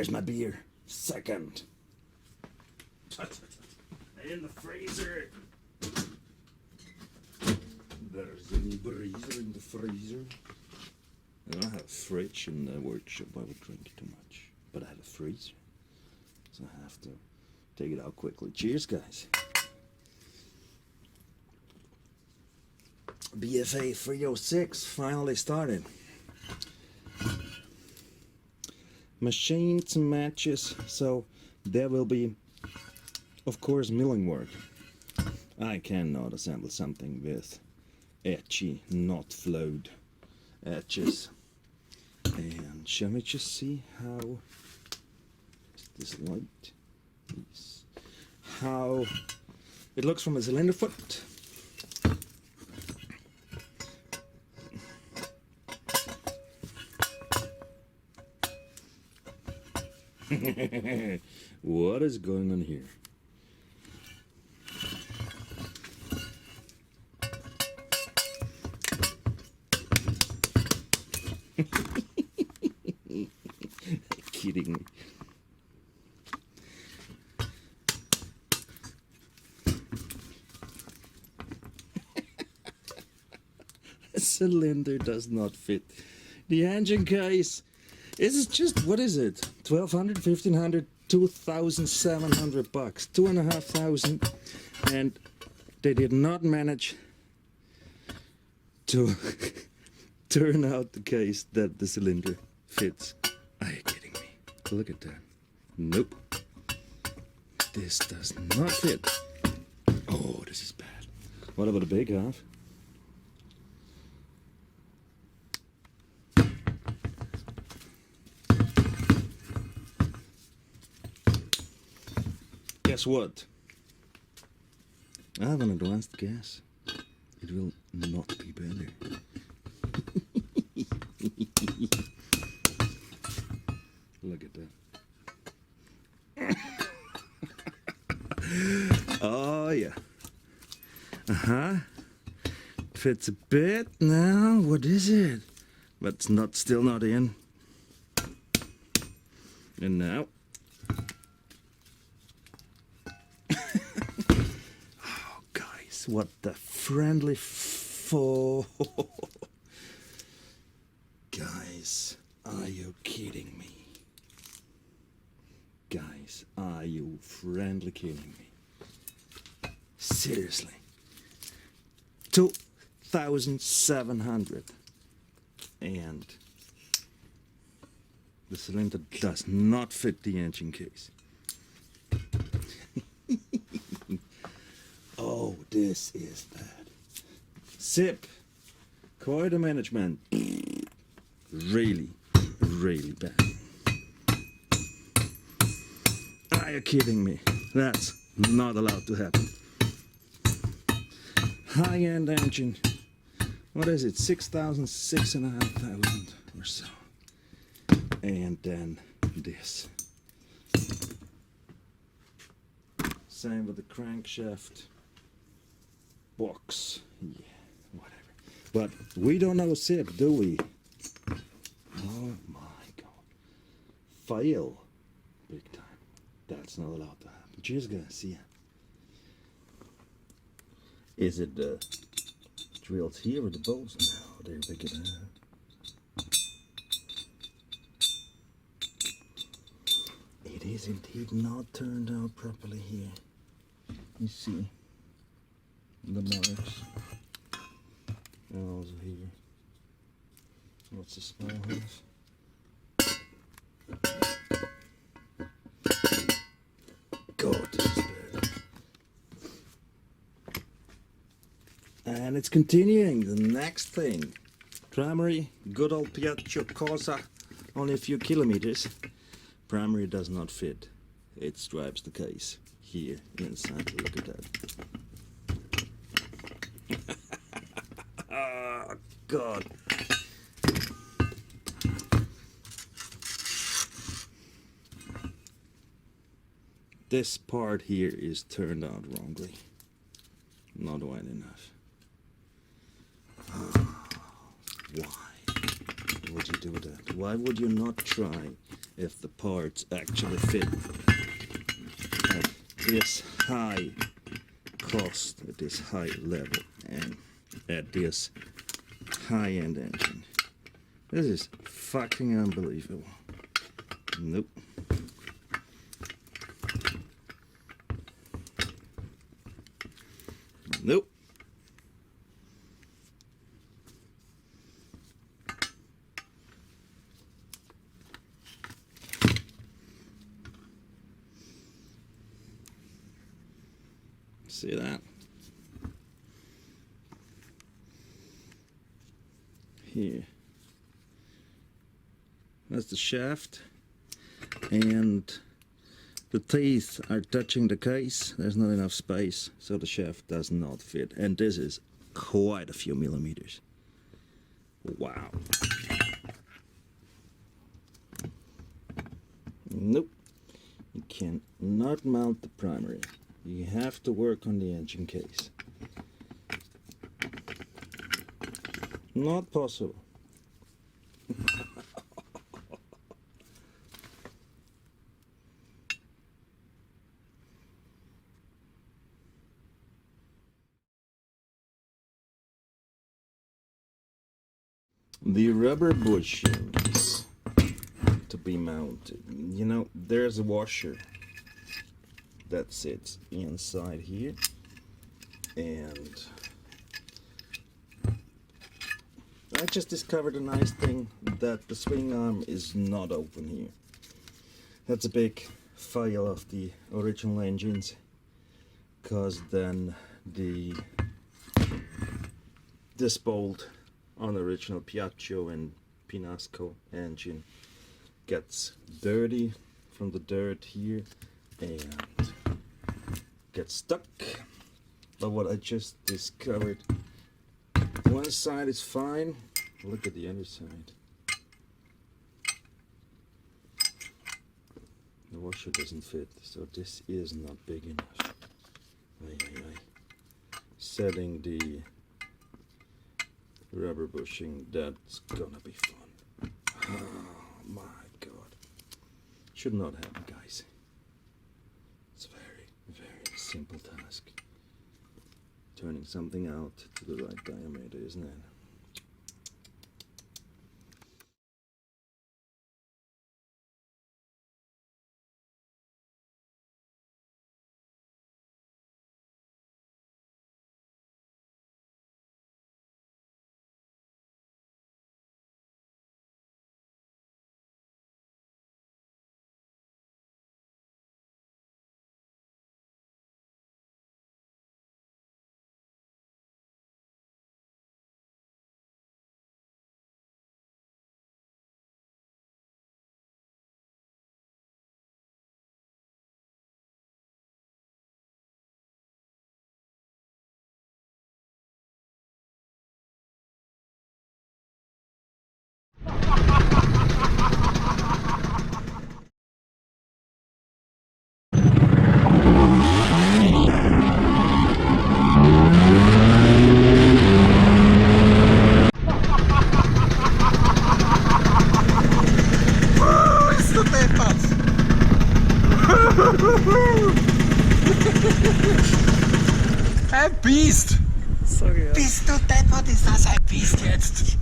Where's my beer? Second. In the freezer. There's any breezer in the freezer. I don't have a fridge in the workshop. I would drink too much. But I have a freezer. So I have to take it out quickly. Cheers, guys. BFA 306 finally started. Machined some matches, so there will be, of course, milling work. I cannot assemble something with edgy, not flowed edges. And shall we just see how is this light? Yes. How it looks from a cylinder foot. What is going on here? Kidding me. A cylinder does not fit. The engine case is just, what is it? 1,200, 1,500, 2,700 bucks, 2,500, and they did not manage to turn out the case that the cylinder fits. Are you kidding me? Look at that. Nope. This does not fit. Oh, this is bad. What about the big half? Guess what? I have an advanced guess. It will not be better. Look at that. Oh yeah. Fits a bit now. What is it? But it's not, still not in. And now. Oh guys, what the friendly Guys, are you kidding me? Guys, are you friendly kidding me? Seriously. 2,700. And the cylinder does not fit the engine case. Oh, this is bad. Zip. Quarter management. Really, really bad. Are you kidding me? That's not allowed to happen. High-end engine. What is it? 6,000, 6,500 or so. And then this. Same with the crankshaft. Box. Yeah, whatever. But we don't know zip, do we? Oh my god. Fail. Big time. That's not allowed to happen. Cheers, guys. See ya. Is it the drills here or the bolts? No, they're big enough. It is indeed not turned out properly here. You see the marks. And also here. What's the small holes? God, this is bad. And it's continuing. The next thing. Primary, good old Piaggio Corsa, only a few kilometers. Primary does not fit. It stripes the case here inside. Look at that. Oh, God. This part here is turned out wrongly. Not wide enough. Why would you do that? Why would you not try if the parts actually fit at this high cost, at this high level, and at this high-end engine. This is fucking unbelievable. Nope. Nope. See that? Here. That's the shaft, and the teeth are touching the case. There's not enough space, so the shaft does not fit. And this is quite a few millimeters. Wow. Nope. You cannot mount the primary. You have to work on the engine case. Not possible. The rubber bushings to be mounted. You know, there's a washer that sits inside here, and I just discovered a nice thing, that the swing arm is not open here. That's a big fail of the original engines, because then this bolt on the original Piaggio and Pinasco engine gets dirty from the dirt here and gets stuck. But what I just discovered, one side is fine. Look at the other side. The washer doesn't fit, so this is not big enough. Setting the rubber bushing, that's gonna be fun. Oh my god. Should not happen, guys. It's a very, very simple task. Turning something out to the right diameter, isn't it? Ein Biest! Sorry, ja. Bist du deppert, ist das ein Biest jetzt?